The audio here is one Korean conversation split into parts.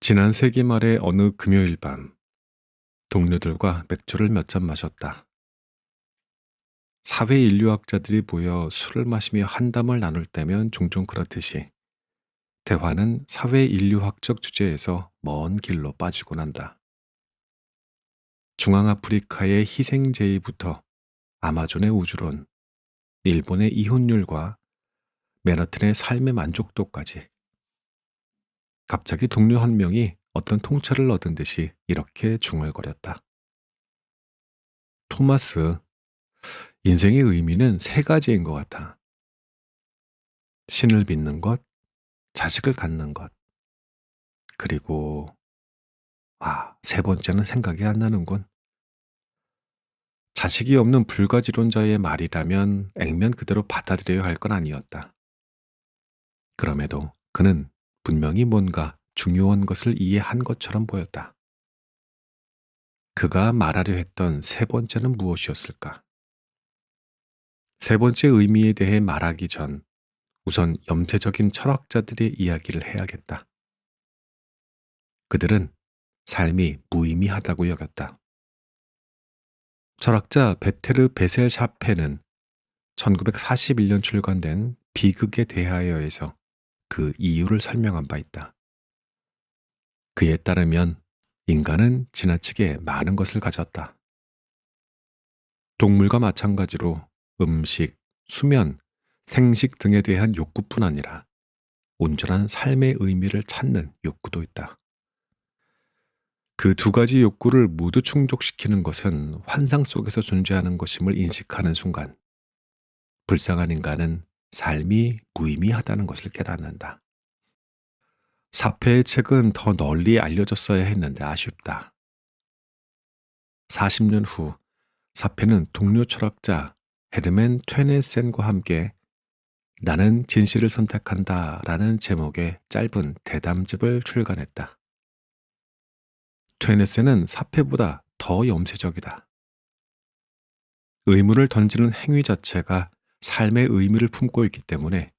지난 세기 말의 어느 금요일 밤, 동료들과 맥주를 몇 잔 마셨다. 사회 인류학자들이 모여 술을 마시며 한담을 나눌 때면 종종 그렇듯이 대화는 사회 인류학적 주제에서 먼 길로 빠지곤 한다. 중앙아프리카의 희생제의부터 아마존의 우주론, 일본의 이혼율과 맨하튼의 삶의 만족도까지, 갑자기 동료 한 명이 어떤 통찰을 얻은 듯이 이렇게 중얼거렸다. 토마스, 인생의 의미는 세 가지인 것 같아. 신을 믿는 것, 자식을 갖는 것, 그리고, 세 번째는 생각이 안 나는군. 자식이 없는 불가지론자의 말이라면 액면 그대로 받아들여야 할 건 아니었다. 그럼에도 그는 분명히 뭔가 중요한 것을 이해한 것처럼 보였다. 그가 말하려 했던 세 번째는 무엇이었을까? 세 번째 의미에 대해 말하기 전 우선 염세적인 철학자들의 이야기를 해야겠다. 그들은 삶이 무의미하다고 여겼다. 철학자 베테르 베셀 샤페는 1941년 출간된 비극에 대하여에서 그 이유를 설명한 바 있다. 그에 따르면 인간은 지나치게 많은 것을 가졌다. 동물과 마찬가지로 음식, 수면, 생식 등에 대한 욕구뿐 아니라 온전한 삶의 의미를 찾는 욕구도 있다. 그 두 가지 욕구를 모두 충족시키는 것은 환상 속에서 존재하는 것임을 인식하는 순간, 불쌍한 인간은 삶이 무의미하다는 것을 깨닫는다. 사페의 책은 더 널리 알려졌어야 했는데 아쉽다. 40년 후 사페는 동료 철학자 헤르멘 퇴네센과 함께 나는 진실을 선택한다 라는 제목의 짧은 대담집을 출간했다. 퇴네센은 사페보다 더 염세적이다. 의문을 던지는 행위 자체가 삶의 의미를 품고 있기 때문에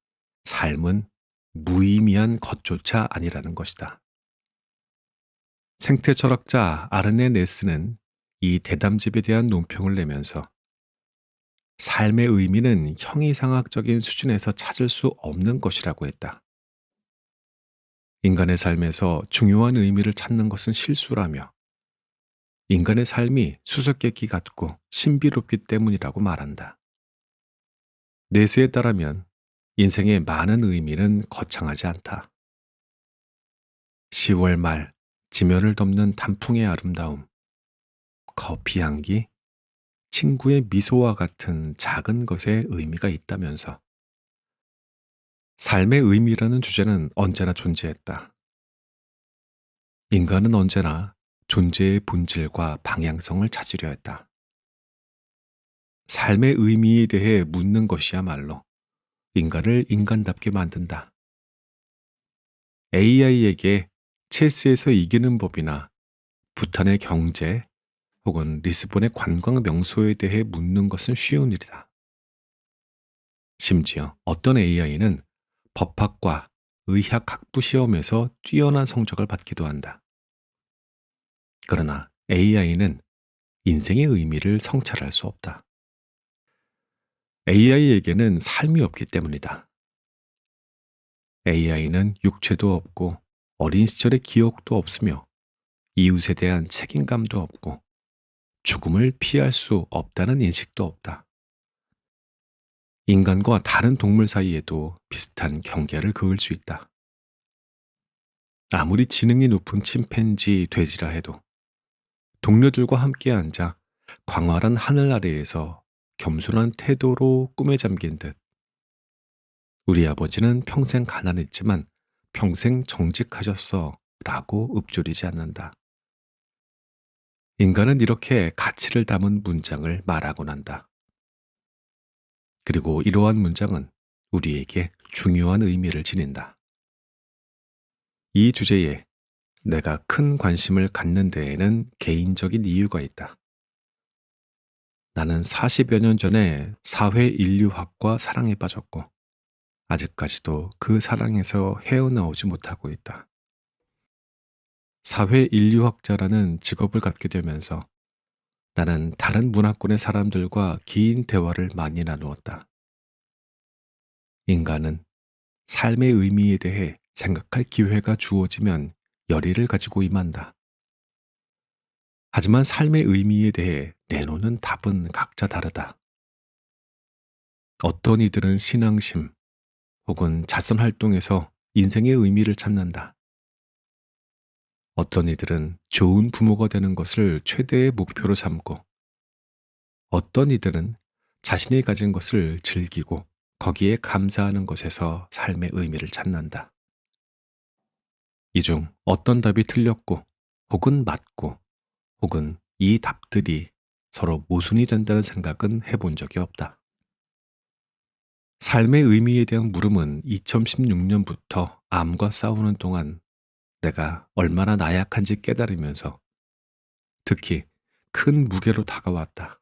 삶은 무의미한 것조차 아니라는 것이다. 생태 철학자 아르네 네스는 이 대담집에 대한 논평을 내면서 삶의 의미는 형이상학적인 수준에서 찾을 수 없는 것이라고 했다. 인간의 삶에서 중요한 의미를 찾는 것은 실수라며 인간의 삶이 수수께끼 같고 신비롭기 때문이라고 말한다. 네스에 따르면 인생의 많은 의미는 거창하지 않다. 10월 말 지면을 덮는 단풍의 아름다움, 커피 향기, 친구의 미소와 같은 작은 것에 의미가 있다면서 삶의 의미라는 주제는 언제나 존재했다. 인간은 언제나 존재의 본질과 방향성을 찾으려 했다. 삶의 의미에 대해 묻는 것이야말로 인간을 인간답게 만든다. AI에게 체스에서 이기는 법이나 부탄의 경제 혹은 리스본의 관광 명소에 대해 묻는 것은 쉬운 일이다. 심지어 어떤 AI는 법학과 의학 학부 시험에서 뛰어난 성적을 받기도 한다. 그러나 AI는 인생의 의미를 성찰할 수 없다. AI에게는 삶이 없기 때문이다. AI는 육체도 없고 어린 시절의 기억도 없으며 이웃에 대한 책임감도 없고 죽음을 피할 수 없다는 인식도 없다. 인간과 다른 동물 사이에도 비슷한 경계를 그을 수 있다. 아무리 지능이 높은 침팬지, 돼지라 해도 동료들과 함께 앉아 광활한 하늘 아래에서 겸손한 태도로 꿈에 잠긴 듯 우리 아버지는 평생 가난했지만 평생 정직하셨어 라고 읊조리지 않는다. 인간은 이렇게 가치를 담은 문장을 말하곤 한다. 그리고 이러한 문장은 우리에게 중요한 의미를 지닌다. 이 주제에 내가 큰 관심을 갖는 데에는 개인적인 이유가 있다. 나는 40여 년 전에 사회 인류학과 사랑에 빠졌고 아직까지도 그 사랑에서 헤어나오지 못하고 있다. 사회 인류학자라는 직업을 갖게 되면서 나는 다른 문화권의 사람들과 긴 대화를 많이 나누었다. 인간은 삶의 의미에 대해 생각할 기회가 주어지면 열의를 가지고 임한다. 하지만 삶의 의미에 대해 내놓는 답은 각자 다르다. 어떤 이들은 신앙심 혹은 자선 활동에서 인생의 의미를 찾는다. 어떤 이들은 좋은 부모가 되는 것을 최대의 목표로 삼고, 어떤 이들은 자신이 가진 것을 즐기고 거기에 감사하는 것에서 삶의 의미를 찾는다. 이 중 어떤 답이 틀렸고, 혹은 맞고, 혹은 이 답들이 서로 모순이 된다는 생각은 해본 적이 없다. 삶의 의미에 대한 물음은 2016년부터 암과 싸우는 동안 내가 얼마나 나약한지 깨달으면서 특히 큰 무게로 다가왔다.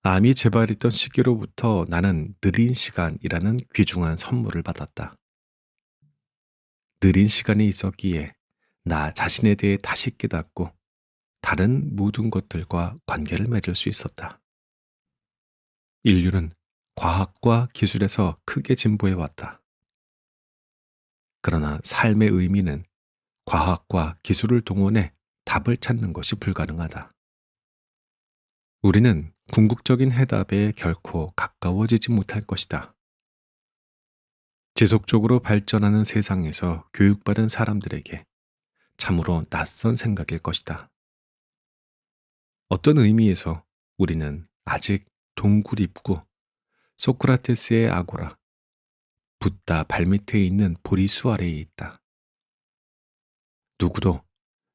암이 재발했던 시기로부터 나는 느린 시간이라는 귀중한 선물을 받았다. 느린 시간이 있었기에 나 자신에 대해 다시 깨닫고 다른 모든 것들과 관계를 맺을 수 있었다. 인류는 과학과 기술에서 크게 진보해 왔다. 그러나 삶의 의미는 과학과 기술을 동원해 답을 찾는 것이 불가능하다. 우리는 궁극적인 해답에 결코 가까워지지 못할 것이다. 지속적으로 발전하는 세상에서 교육받은 사람들에게 참으로 낯선 생각일 것이다. 어떤 의미에서 우리는 아직 동굴 입구, 소크라테스의 아고라, 붓다 발밑에 있는 보리수 아래에 있다. 누구도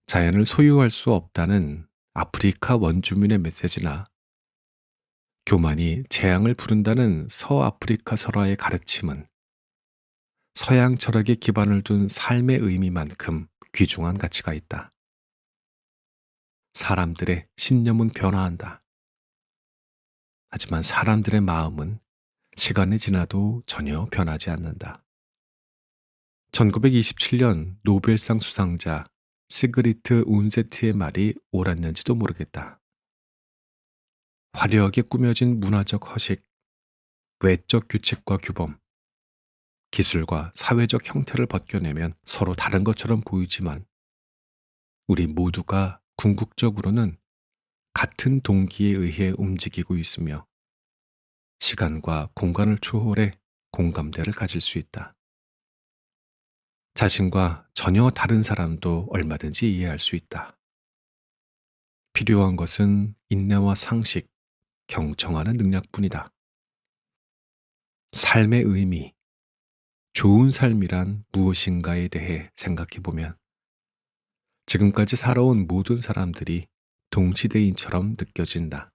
자연을 소유할 수 없다는 아프리카 원주민의 메시지나 교만이 재앙을 부른다는 서아프리카 설화의 가르침은 서양 철학에 기반을 둔 삶의 의미만큼 귀중한 가치가 있다. 사람들의 신념은 변화한다. 하지만 사람들의 마음은 시간이 지나도 전혀 변하지 않는다. 1927년 노벨상 수상자 시그리트 운세트의 말이 옳았는지도 모르겠다. 화려하게 꾸며진 문화적 허식, 외적 규칙과 규범, 기술과 사회적 형태를 벗겨내면 서로 다른 것처럼 보이지만 우리 모두가 궁극적으로는 같은 동기에 의해 움직이고 있으며 시간과 공간을 초월해 공감대를 가질 수 있다. 자신과 전혀 다른 사람도 얼마든지 이해할 수 있다. 필요한 것은 인내와 상식, 경청하는 능력뿐이다. 삶의 의미, 좋은 삶이란 무엇인가에 대해 생각해보면 지금까지 살아온 모든 사람들이 동시대인처럼 느껴진다.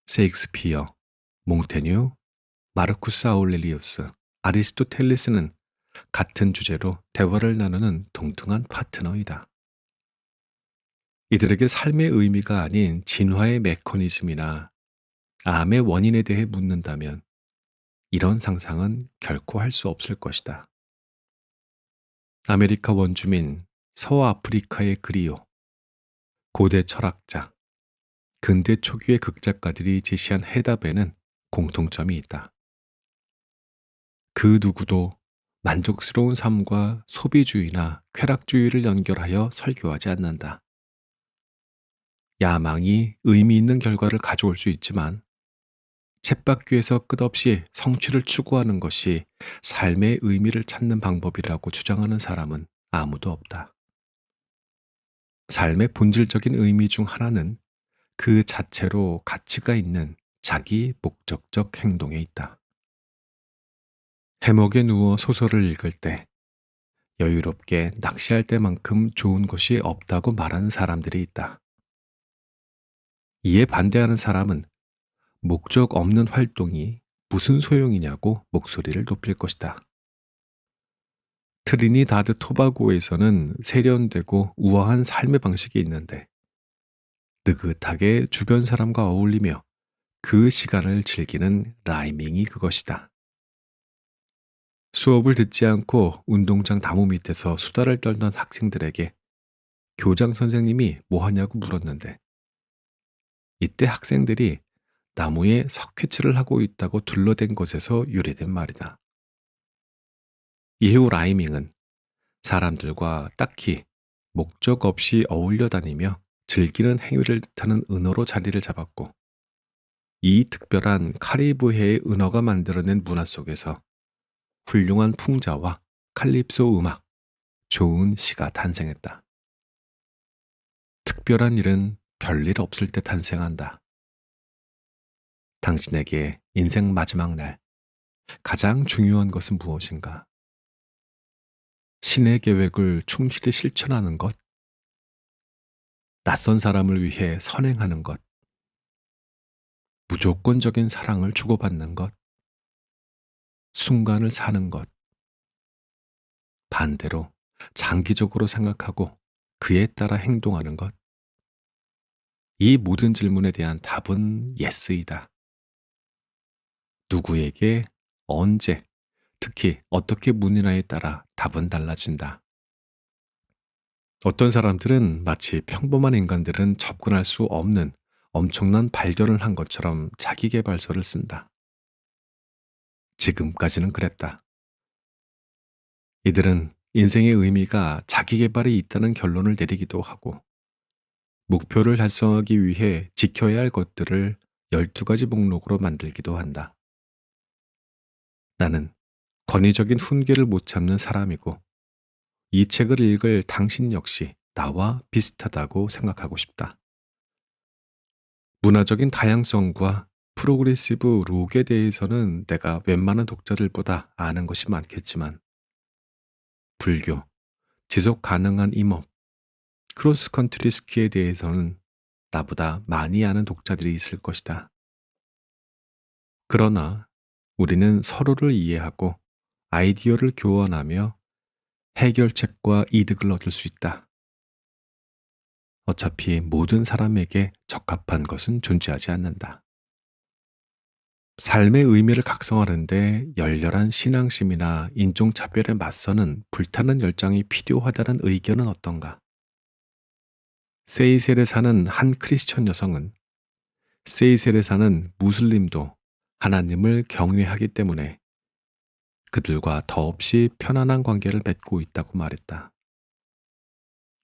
세익스피어, 몽테뉴, 마르쿠스 아울렐리우스, 아리스토텔레스는 같은 주제로 대화를 나누는 동등한 파트너이다. 이들에게 삶의 의미가 아닌 진화의 메커니즘이나 암의 원인에 대해 묻는다면 이런 상상은 결코 할 수 없을 것이다. 아메리카 원주민, 서아프리카의 그리오, 고대 철학자, 근대 초기의 극작가들이 제시한 해답에는 공통점이 있다. 그 누구도 만족스러운 삶과 소비주의나 쾌락주의를 연결하여 설교하지 않는다. 야망이 의미 있는 결과를 가져올 수 있지만 쳇바퀴에서 끝없이 성취를 추구하는 것이 삶의 의미를 찾는 방법이라고 주장하는 사람은 아무도 없다. 삶의 본질적인 의미 중 하나는 그 자체로 가치가 있는 자기 목적적 행동에 있다. 해먹에 누워 소설을 읽을 때 여유롭게 낚시할 때만큼 좋은 것이 없다고 말하는 사람들이 있다. 이에 반대하는 사람은 목적 없는 활동이 무슨 소용이냐고 목소리를 높일 것이다. 트리니다드 토바고에서는 세련되고 우아한 삶의 방식이 있는데 느긋하게 주변 사람과 어울리며 그 시간을 즐기는 라이밍이 그것이다. 수업을 듣지 않고 운동장 나무 밑에서 수다를 떨던 학생들에게 교장 선생님이 뭐 하냐고 물었는데, 이때 학생들이 나무에 석회치를 하고 있다고 둘러댄 것에서 유래된 말이다. 이후 라이밍은 사람들과 딱히 목적 없이 어울려 다니며 즐기는 행위를 뜻하는 은어로 자리를 잡았고, 이 특별한 카리브해의 은어가 만들어낸 문화 속에서 훌륭한 풍자와 칼립소 음악, 좋은 시가 탄생했다. 특별한 일은 별일 없을 때 탄생한다. 당신에게 인생 마지막 날, 가장 중요한 것은 무엇인가? 신의 계획을 충실히 실천하는 것, 낯선 사람을 위해 선행하는 것, 무조건적인 사랑을 주고받는 것, 순간을 사는 것, 반대로 장기적으로 생각하고 그에 따라 행동하는 것. 이 모든 질문에 대한 답은 예스이다. 누구에게, 언제, 특히 어떻게 묻느냐에 따라 답은 달라진다. 어떤 사람들은 마치 평범한 인간들은 접근할 수 없는 엄청난 발견을 한 것처럼 자기계발서를 쓴다. 지금까지는 그랬다. 이들은 인생의 의미가 자기계발에 있다는 결론을 내리기도 하고, 목표를 달성하기 위해 지켜야 할 것들을 12가지 목록으로 만들기도 한다. 나는 권위적인 훈계를 못 참는 사람이고, 이 책을 읽을 당신 역시 나와 비슷하다고 생각하고 싶다. 문화적인 다양성과 프로그레시브 록에 대해서는 내가 웬만한 독자들보다 아는 것이 많겠지만, 불교, 지속 가능한 임업, 크로스컨트리 스키에 대해서는 나보다 많이 아는 독자들이 있을 것이다. 그러나 우리는 서로를 이해하고 아이디어를 교환하며 해결책과 이득을 얻을 수 있다. 어차피 모든 사람에게 적합한 것은 존재하지 않는다. 삶의 의미를 각성하는데 열렬한 신앙심이나 인종차별에 맞서는 불타는 열정이 필요하다는 의견은 어떤가? 세이셀에 사는 한 크리스천 여성은 세이셀에 사는 무슬림도 하나님을 경외하기 때문에 그들과 더없이 편안한 관계를 맺고 있다고 말했다.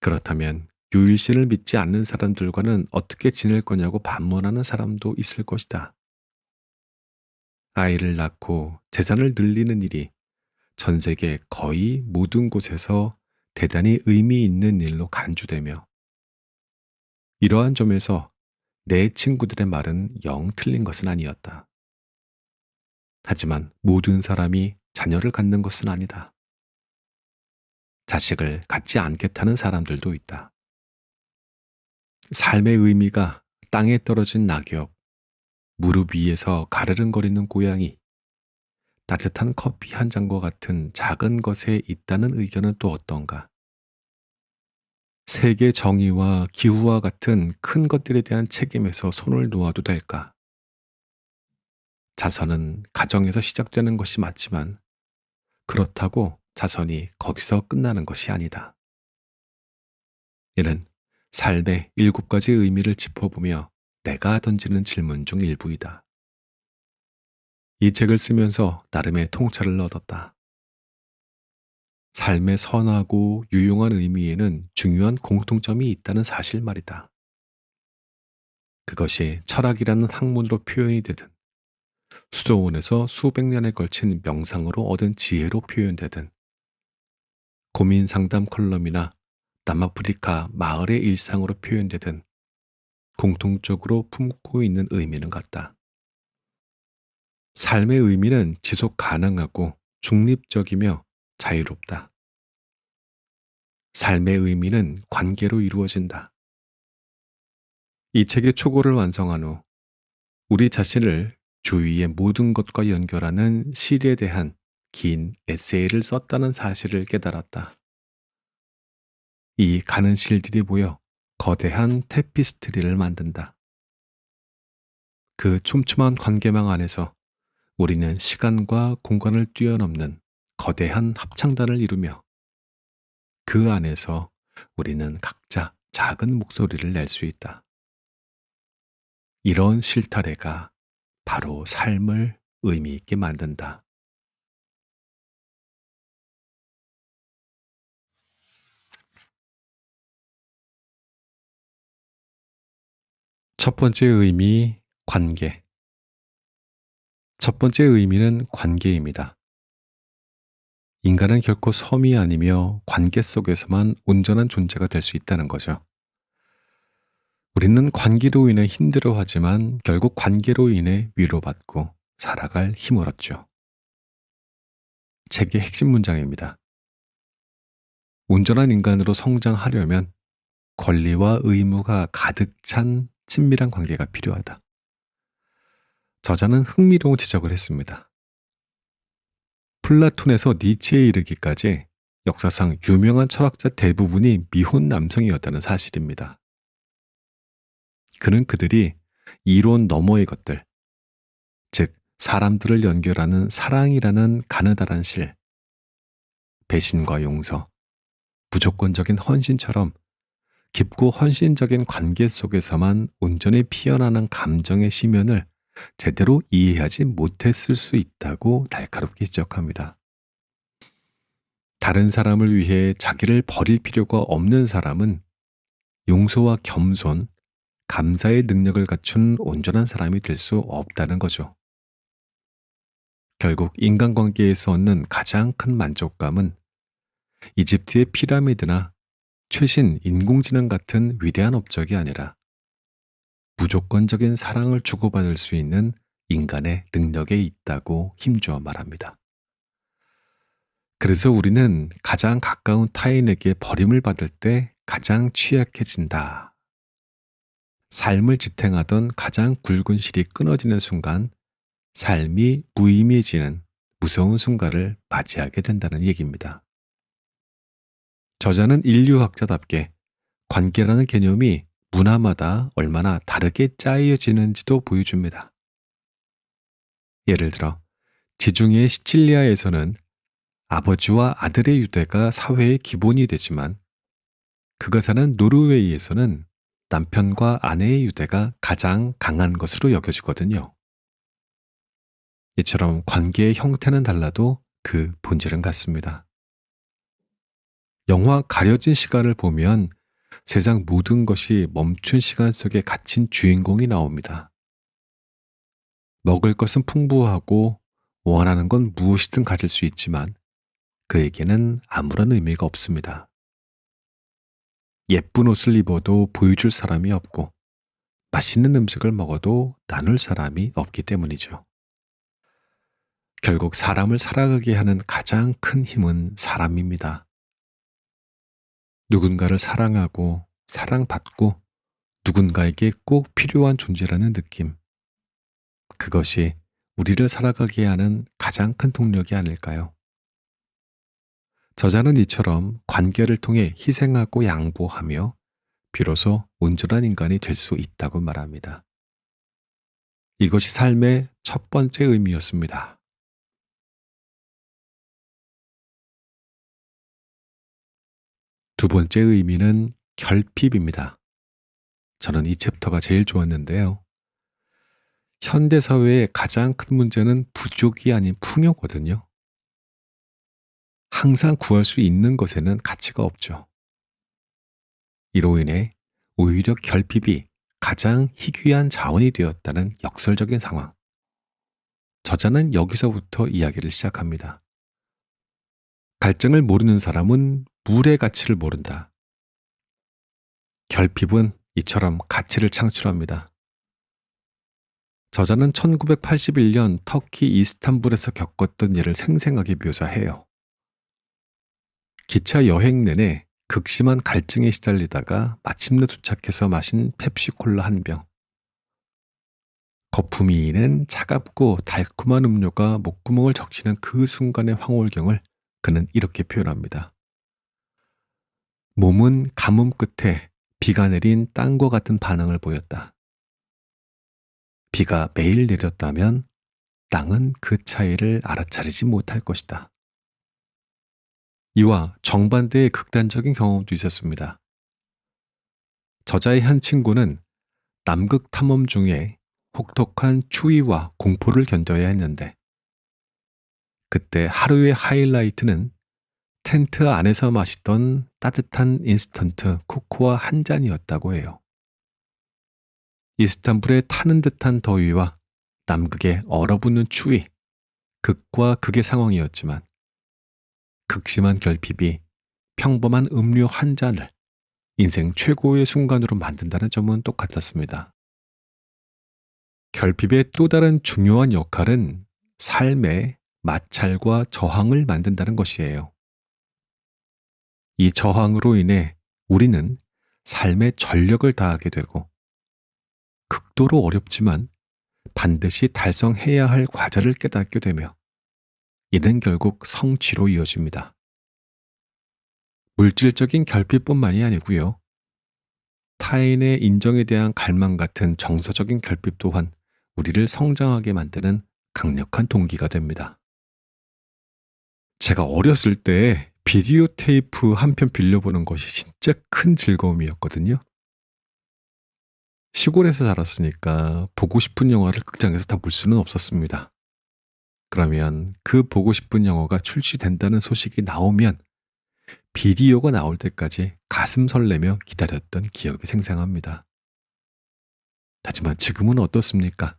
그렇다면 유일신을 믿지 않는 사람들과는 어떻게 지낼 거냐고 반문하는 사람도 있을 것이다. 아이를 낳고 재산을 늘리는 일이 전 세계 거의 모든 곳에서 대단히 의미 있는 일로 간주되며, 이러한 점에서 내 친구들의 말은 영 틀린 것은 아니었다. 하지만 모든 사람이 자녀를 갖는 것은 아니다. 자식을 갖지 않겠다는 사람들도 있다. 삶의 의미가 땅에 떨어진 낙엽, 무릎 위에서 가르릉거리는 고양이, 따뜻한 커피 한 잔과 같은 작은 것에 있다는 의견은 또 어떤가? 세계 정의와 기후와 같은 큰 것들에 대한 책임에서 손을 놓아도 될까? 자선은 가정에서 시작되는 것이 맞지만, 그렇다고 자선이 거기서 끝나는 것이 아니다. 이는 삶의 7가지 의미를 짚어보며 내가 던지는 질문 중 일부이다. 이 책을 쓰면서 나름의 통찰을 얻었다. 삶의 선하고 유용한 의미에는 중요한 공통점이 있다는 사실 말이다. 그것이 철학이라는 학문으로 표현이 되든, 수도원에서 수백 년에 걸친 명상으로 얻은 지혜로 표현되든, 고민 상담 컬럼이나 남아프리카 마을의 일상으로 표현되든 공통적으로 품고 있는 의미는 같다. 삶의 의미는 지속 가능하고 중립적이며 자유롭다. 삶의 의미는 관계로 이루어진다. 이 책의 초고를 완성한 후 우리 자신을 주위의 모든 것과 연결하는 실에 대한 긴 에세이를 썼다는 사실을 깨달았다. 이 가는 실들이 모여 거대한 테피스트리를 만든다. 그 촘촘한 관계망 안에서 우리는 시간과 공간을 뛰어넘는 거대한 합창단을 이루며 그 안에서 우리는 각자 작은 목소리를 낼 수 있다. 이런 실타래가 바로 삶을 의미 있게 만든다. 첫 번째 의미, 관계. 첫 번째 의미는 관계입니다. 인간은 결코 섬이 아니며 관계 속에서만 온전한 존재가 될 수 있다는 거죠. 우리는 관계로 인해 힘들어하지만 결국 관계로 인해 위로받고 살아갈 힘을 얻죠. 책의 핵심 문장입니다. 온전한 인간으로 성장하려면 권리와 의무가 가득 찬 친밀한 관계가 필요하다. 저자는 흥미로운 지적을 했습니다. 플라톤에서 니체에 이르기까지 역사상 유명한 철학자 대부분이 미혼 남성이었다는 사실입니다. 그는 그들이 이론 너머의 것들, 즉 사람들을 연결하는 사랑이라는 가느다란 실, 배신과 용서, 무조건적인 헌신처럼 깊고 헌신적인 관계 속에서만 온전히 피어나는 감정의 심연을 제대로 이해하지 못했을 수 있다고 날카롭게 지적합니다. 다른 사람을 위해 자기를 버릴 필요가 없는 사람은 용서와 겸손, 감사의 능력을 갖춘 온전한 사람이 될 수 없다는 거죠. 결국 인간관계에서 얻는 가장 큰 만족감은 이집트의 피라미드나 최신 인공지능 같은 위대한 업적이 아니라 무조건적인 사랑을 주고받을 수 있는 인간의 능력에 있다고 힘주어 말합니다. 그래서 우리는 가장 가까운 타인에게 버림을 받을 때 가장 취약해진다. 삶을 지탱하던 가장 굵은 실이 끊어지는 순간 삶이 무의미해지는 무서운 순간을 맞이하게 된다는 얘기입니다. 저자는 인류학자답게 관계라는 개념이 문화마다 얼마나 다르게 짜여지는지도 보여줍니다. 예를 들어 지중해 시칠리아에서는 아버지와 아들의 유대가 사회의 기본이 되지만 그가 사는 노르웨이에서는 남편과 아내의 유대가 가장 강한 것으로 여겨지거든요. 이처럼 관계의 형태는 달라도 그 본질은 같습니다. 영화 가려진 시간을 보면 세상 모든 것이 멈춘 시간 속에 갇힌 주인공이 나옵니다. 먹을 것은 풍부하고 원하는 건 무엇이든 가질 수 있지만 그에게는 아무런 의미가 없습니다. 예쁜 옷을 입어도 보여줄 사람이 없고 맛있는 음식을 먹어도 나눌 사람이 없기 때문이죠. 결국 사람을 살아가게 하는 가장 큰 힘은 사람입니다. 누군가를 사랑하고 사랑받고 누군가에게 꼭 필요한 존재라는 느낌. 그것이 우리를 살아가게 하는 가장 큰 동력이 아닐까요? 저자는 이처럼 관계를 통해 희생하고 양보하며 비로소 온전한 인간이 될 수 있다고 말합니다. 이것이 삶의 첫 번째 의미였습니다. 두 번째 의미는 결핍입니다. 저는 이 챕터가 제일 좋았는데요. 현대사회의 가장 큰 문제는 부족이 아닌 풍요거든요. 항상 구할 수 있는 것에는 가치가 없죠. 이로 인해 오히려 결핍이 가장 희귀한 자원이 되었다는 역설적인 상황. 저자는 여기서부터 이야기를 시작합니다. 갈증을 모르는 사람은 물의 가치를 모른다. 결핍은 이처럼 가치를 창출합니다. 저자는 1981년 터키 이스탄불에서 겪었던 일을 생생하게 묘사해요. 기차 여행 내내 극심한 갈증에 시달리다가 마침내 도착해서 마신 펩시콜라 한 병. 거품이 이는 차갑고 달콤한 음료가 목구멍을 적시는 그 순간의 황홀경을 그는 이렇게 표현합니다. 몸은 가뭄 끝에 비가 내린 땅과 같은 반응을 보였다. 비가 매일 내렸다면 땅은 그 차이를 알아차리지 못할 것이다. 이와 정반대의 극단적인 경험도 있었습니다. 저자의 한 친구는 남극 탐험 중에 혹독한 추위와 공포를 견뎌야 했는데 그때 하루의 하이라이트는 텐트 안에서 마시던 따뜻한 인스턴트 코코아 한 잔이었다고 해요. 이스탄불의 타는 듯한 더위와 남극의 얼어붙는 추위, 극과 극의 상황이었지만 극심한 결핍이 평범한 음료 한 잔을 인생 최고의 순간으로 만든다는 점은 똑같았습니다. 결핍의 또 다른 중요한 역할은 삶의 마찰과 저항을 만든다는 것이에요. 이 저항으로 인해 우리는 삶의 전력을 다하게 되고 극도로 어렵지만 반드시 달성해야 할 과제를 깨닫게 되며 이는 결국 성취로 이어집니다. 물질적인 결핍뿐만이 아니고요. 타인의 인정에 대한 갈망 같은 정서적인 결핍 또한 우리를 성장하게 만드는 강력한 동기가 됩니다. 제가 어렸을 때 비디오 테이프 한 편 빌려보는 것이 진짜 큰 즐거움이었거든요. 시골에서 자랐으니까 보고 싶은 영화를 극장에서 다 볼 수는 없었습니다. 그러면 그 보고 싶은 영화가 출시된다는 소식이 나오면 비디오가 나올 때까지 가슴 설레며 기다렸던 기억이 생생합니다. 하지만 지금은 어떻습니까?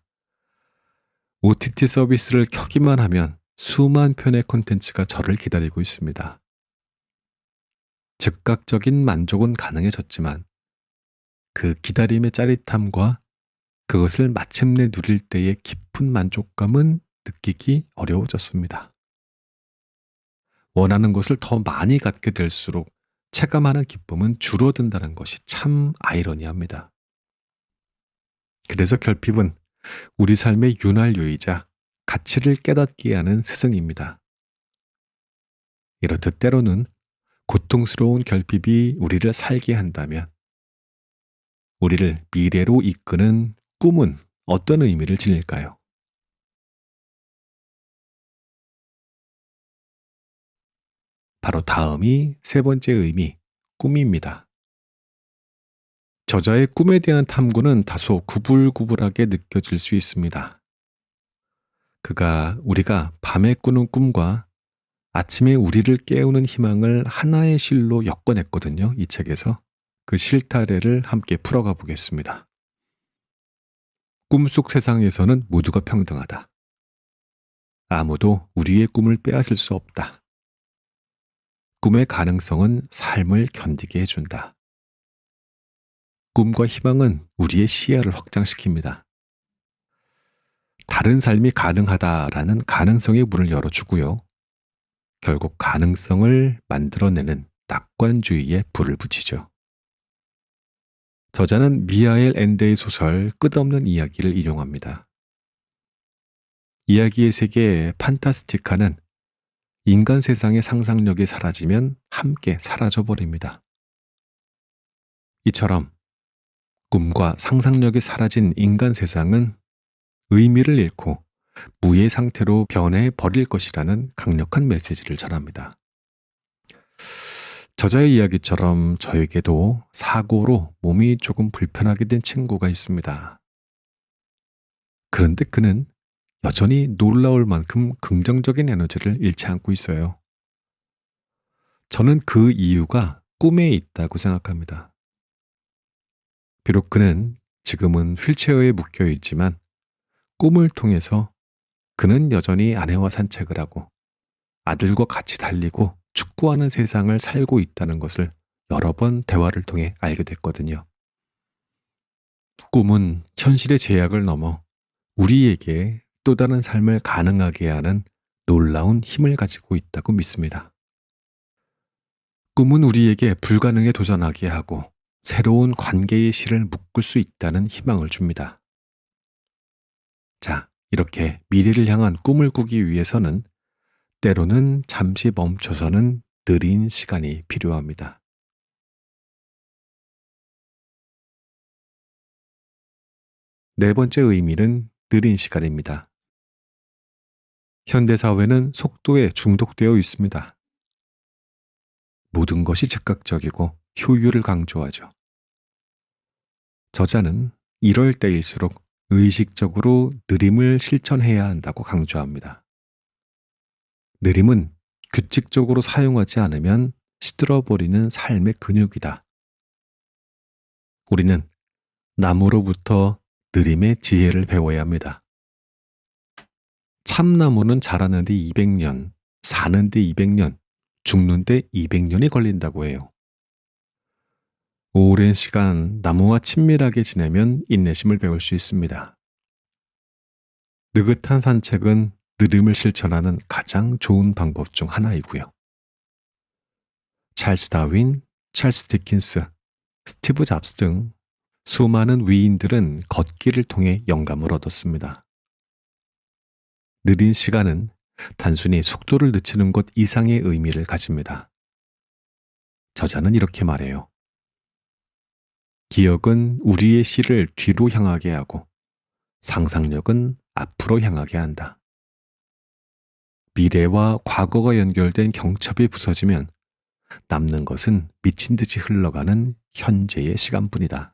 OTT 서비스를 켜기만 하면 수만 편의 콘텐츠가 저를 기다리고 있습니다. 즉각적인 만족은 가능해졌지만 그 기다림의 짜릿함과 그것을 마침내 누릴 때의 깊은 만족감은 느끼기 어려워졌습니다. 원하는 것을 더 많이 갖게 될수록 체감하는 기쁨은 줄어든다는 것이 참 아이러니합니다. 그래서 결핍은 우리 삶의 윤활유이자 가치를 깨닫게 하는 스승입니다. 이렇듯 때로는 고통스러운 결핍이 우리를 살게 한다면 우리를 미래로 이끄는 꿈은 어떤 의미를 지닐까요? 바로 다음이 세 번째 의미, 꿈입니다. 저자의 꿈에 대한 탐구는 다소 구불구불하게 느껴질 수 있습니다. 그가 우리가 밤에 꾸는 꿈과 아침에 우리를 깨우는 희망을 하나의 실로 엮어냈거든요. 이 책에서. 그 실타래를 함께 풀어가 보겠습니다. 꿈속 세상에서는 모두가 평등하다. 아무도 우리의 꿈을 빼앗을 수 없다. 꿈의 가능성은 삶을 견디게 해준다. 꿈과 희망은 우리의 시야를 확장시킵니다. 다른 삶이 가능하다라는 가능성의 문을 열어주고요. 결국 가능성을 만들어내는 낙관주의에 불을 붙이죠. 저자는 미하엘 엔데의 소설 끝없는 이야기를 인용합니다. 이야기의 세계 판타스티카는 인간 세상의 상상력이 사라지면 함께 사라져버립니다. 이처럼 꿈과 상상력이 사라진 인간 세상은 의미를 잃고 무의 상태로 변해 버릴 것이라는 강력한 메시지를 전합니다. 저자의 이야기처럼 저에게도 사고로 몸이 조금 불편하게 된 친구가 있습니다. 그런데 그는 여전히 놀라울 만큼 긍정적인 에너지를 잃지 않고 있어요. 저는 그 이유가 꿈에 있다고 생각합니다. 비록 그는 지금은 휠체어에 묶여 있지만 꿈을 통해서 그는 여전히 아내와 산책을 하고 아들과 같이 달리고 축구하는 세상을 살고 있다는 것을 여러 번 대화를 통해 알게 됐거든요. 꿈은 현실의 제약을 넘어 우리에게 또 다른 삶을 가능하게 하는 놀라운 힘을 가지고 있다고 믿습니다. 꿈은 우리에게 불가능에 도전하게 하고 새로운 관계의 실을 묶을 수 있다는 희망을 줍니다. 자, 이렇게 미래를 향한 꿈을 꾸기 위해서는 때로는 잠시 멈춰서는 느린 시간이 필요합니다. 네 번째 의미는 느린 시간입니다. 현대사회는 속도에 중독되어 있습니다. 모든 것이 즉각적이고 효율을 강조하죠. 저자는 이럴 때일수록 의식적으로 느림을 실천해야 한다고 강조합니다. 느림은 규칙적으로 사용하지 않으면 시들어버리는 삶의 근육이다. 우리는 나무로부터 느림의 지혜를 배워야 합니다. 참나무는 자라는데 200년, 사는데 200년, 죽는데 200년이 걸린다고 해요. 오랜 시간 나무와 친밀하게 지내면 인내심을 배울 수 있습니다. 느긋한 산책은 느림을 실천하는 가장 좋은 방법 중 하나이고요. 찰스 다윈, 찰스 디킨스, 스티브 잡스 등 수많은 위인들은 걷기를 통해 영감을 얻었습니다. 느린 시간은 단순히 속도를 늦추는 것 이상의 의미를 가집니다. 저자는 이렇게 말해요. 기억은 우리의 시를 뒤로 향하게 하고 상상력은 앞으로 향하게 한다. 미래와 과거가 연결된 경첩이 부서지면 남는 것은 미친 듯이 흘러가는 현재의 시간뿐이다.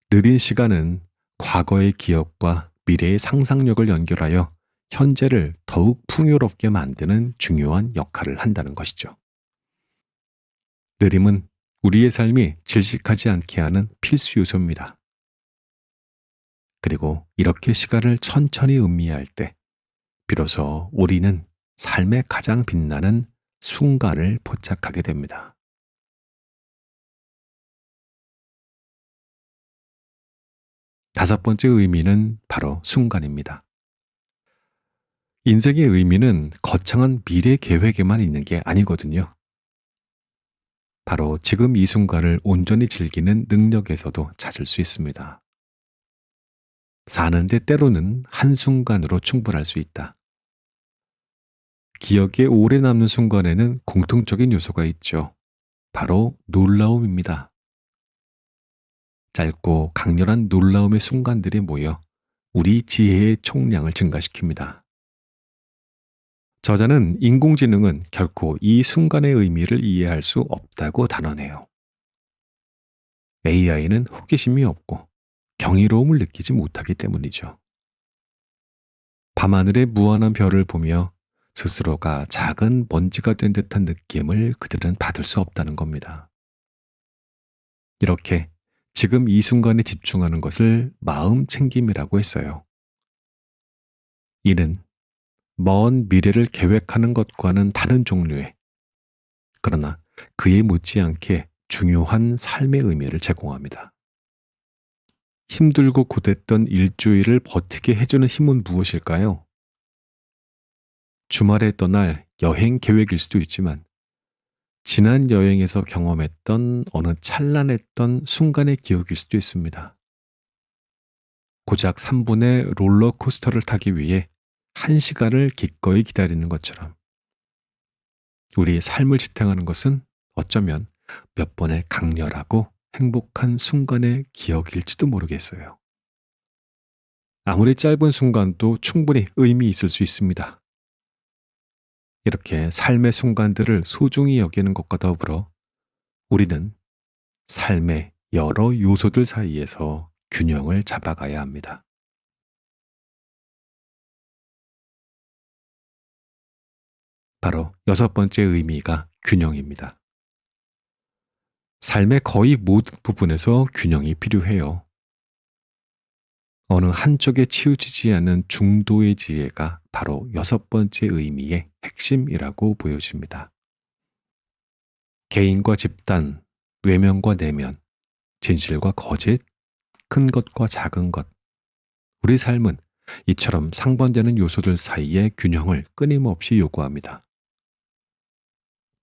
느린 시간은 과거의 기억과 미래의 상상력을 연결하여 현재를 더욱 풍요롭게 만드는 중요한 역할을 한다는 것이죠. 느림은 우리의 삶이 질식하지 않게 하는 필수 요소입니다. 그리고 이렇게 시간을 천천히 음미할 때 비로소 우리는 삶의 가장 빛나는 순간을 포착하게 됩니다. 다섯 번째 의미는 바로 순간입니다. 인생의 의미는 거창한 미래 계획에만 있는 게 아니거든요. 바로 지금 이 순간을 온전히 즐기는 능력에서도 찾을 수 있습니다. 사는데 때로는 한순간으로 충분할 수 있다. 기억에 오래 남는 순간에는 공통적인 요소가 있죠. 바로 놀라움입니다. 짧고 강렬한 놀라움의 순간들이 모여 우리 지혜의 총량을 증가시킵니다. 저자는 인공지능은 결코 이 순간의 의미를 이해할 수 없다고 단언해요. AI는 호기심이 없고 경이로움을 느끼지 못하기 때문이죠. 밤하늘의 무한한 별을 보며 스스로가 작은 먼지가 된 듯한 느낌을 그들은 받을 수 없다는 겁니다. 이렇게 지금 이 순간에 집중하는 것을 마음 챙김이라고 했어요. 이는 먼 미래를 계획하는 것과는 다른 종류의, 그러나 그에 못지않게 중요한 삶의 의미를 제공합니다. 힘들고 고됐던 일주일을 버티게 해주는 힘은 무엇일까요? 주말에 떠날 여행 계획일 수도 있지만 지난 여행에서 경험했던 어느 찬란했던 순간의 기억일 수도 있습니다. 고작 3분의 롤러코스터를 타기 위해 1시간을 기꺼이 기다리는 것처럼 우리의 삶을 지탱하는 것은 어쩌면 몇 번의 강렬하고 행복한 순간의 기억일지도 모르겠어요. 아무리 짧은 순간도 충분히 의미 있을 수 있습니다. 이렇게 삶의 순간들을 소중히 여기는 것과 더불어 우리는 삶의 여러 요소들 사이에서 균형을 잡아가야 합니다. 바로 여섯 번째 의미가 균형입니다. 삶의 거의 모든 부분에서 균형이 필요해요. 어느 한쪽에 치우치지 않는 중도의 지혜가 바로 여섯 번째 의미의 핵심이라고 보여집니다. 개인과 집단, 외면과 내면, 진실과 거짓, 큰 것과 작은 것. 우리 삶은 이처럼 상반되는 요소들 사이의 균형을 끊임없이 요구합니다.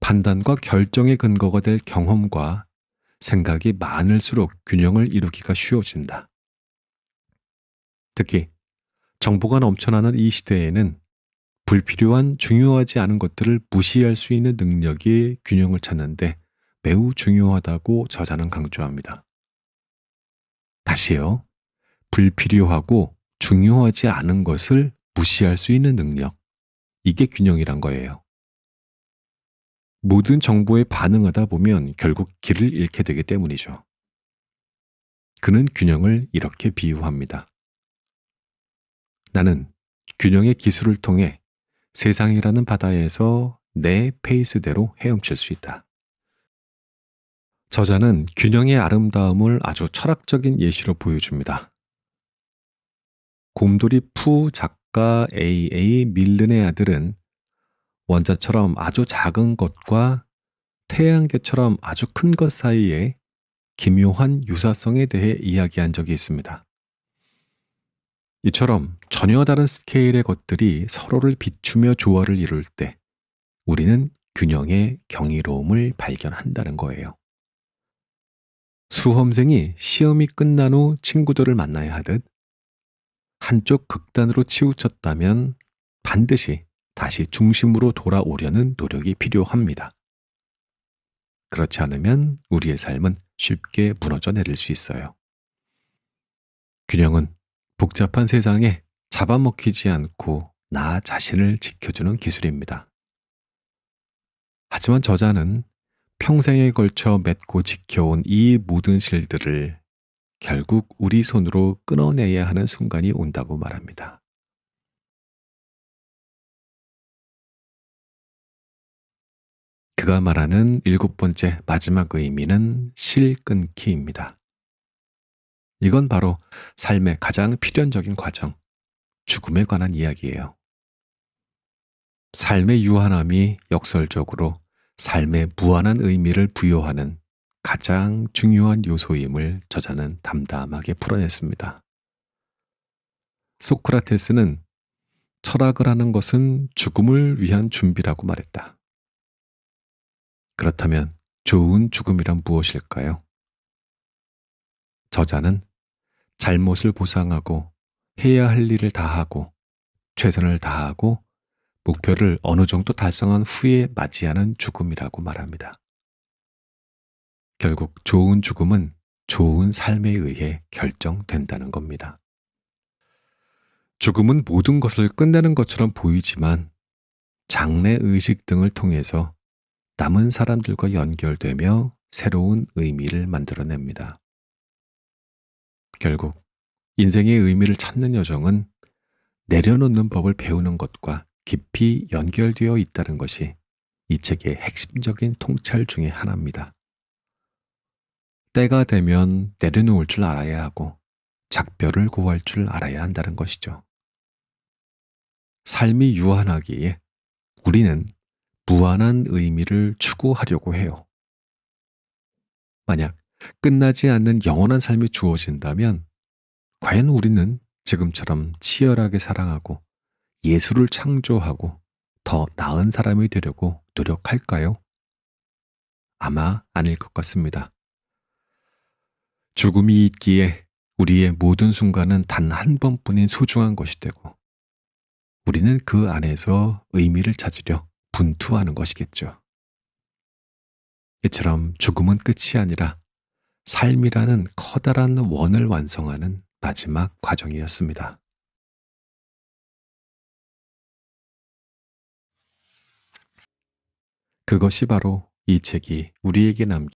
판단과 결정의 근거가 될 경험과 생각이 많을수록 균형을 이루기가 쉬워진다. 특히 정보가 넘쳐나는 이 시대에는 불필요한 중요하지 않은 것들을 무시할 수 있는 능력이 균형을 찾는데 매우 중요하다고 저자는 강조합니다. 다시요. 불필요하고 중요하지 않은 것을 무시할 수 있는 능력. 이게 균형이란 거예요. 모든 정보에 반응하다 보면 결국 길을 잃게 되기 때문이죠. 그는 균형을 이렇게 비유합니다. 나는 균형의 기술을 통해 세상이라는 바다에서 내 페이스대로 헤엄칠 수 있다. 저자는 균형의 아름다움을 아주 철학적인 예시로 보여줍니다. 곰돌이 푸 작가 A.A. 밀른의 아들은 원자처럼 아주 작은 것과 태양계처럼 아주 큰 것 사이에 기묘한 유사성에 대해 이야기한 적이 있습니다. 이처럼 전혀 다른 스케일의 것들이 서로를 비추며 조화를 이룰 때 우리는 균형의 경이로움을 발견한다는 거예요. 수험생이 시험이 끝난 후 친구들을 만나야 하듯 한쪽 극단으로 치우쳤다면 반드시 다시 중심으로 돌아오려는 노력이 필요합니다. 그렇지 않으면 우리의 삶은 쉽게 무너져 내릴 수 있어요. 균형은 복잡한 세상에 잡아먹히지 않고 나 자신을 지켜주는 기술입니다. 하지만 저자는 평생에 걸쳐 맺고 지켜온 이 모든 실들을 결국 우리 손으로 끊어내야 하는 순간이 온다고 말합니다. 그가 말하는 일곱 번째 마지막 의미는 실 끊기입니다. 이건 바로 삶의 가장 필연적인 과정, 죽음에 관한 이야기예요. 삶의 유한함이 역설적으로 삶의 무한한 의미를 부여하는 가장 중요한 요소임을 저자는 담담하게 풀어냈습니다. 소크라테스는 철학을 하는 것은 죽음을 위한 준비라고 말했다. 그렇다면 좋은 죽음이란 무엇일까요? 저자는 잘못을 보상하고 해야 할 일을 다하고 최선을 다하고 목표를 어느 정도 달성한 후에 맞이하는 죽음이라고 말합니다. 결국 좋은 죽음은 좋은 삶에 의해 결정된다는 겁니다. 죽음은 모든 것을 끝내는 것처럼 보이지만 장래 의식 등을 통해서 남은 사람들과 연결되며 새로운 의미를 만들어냅니다. 결국 인생의 의미를 찾는 여정은 내려놓는 법을 배우는 것과 깊이 연결되어 있다는 것이 이 책의 핵심적인 통찰 중의 하나입니다. 때가 되면 내려놓을 줄 알아야 하고 작별을 고할 줄 알아야 한다는 것이죠. 삶이 유한하기에 우리는 무한한 의미를 추구하려고 해요. 만약 끝나지 않는 영원한 삶이 주어진다면 과연 우리는 지금처럼 치열하게 사랑하고 예술을 창조하고 더 나은 사람이 되려고 노력할까요? 아마 아닐 것 같습니다. 죽음이 있기에 우리의 모든 순간은 단 한 번뿐인 소중한 것이 되고 우리는 그 안에서 의미를 찾으려 분투하는 것이겠죠. 이처럼 죽음은 끝이 아니라 삶이라는 커다란 원을 완성하는 마지막 과정이었습니다. 그것이 바로 이 책이 우리에게 남긴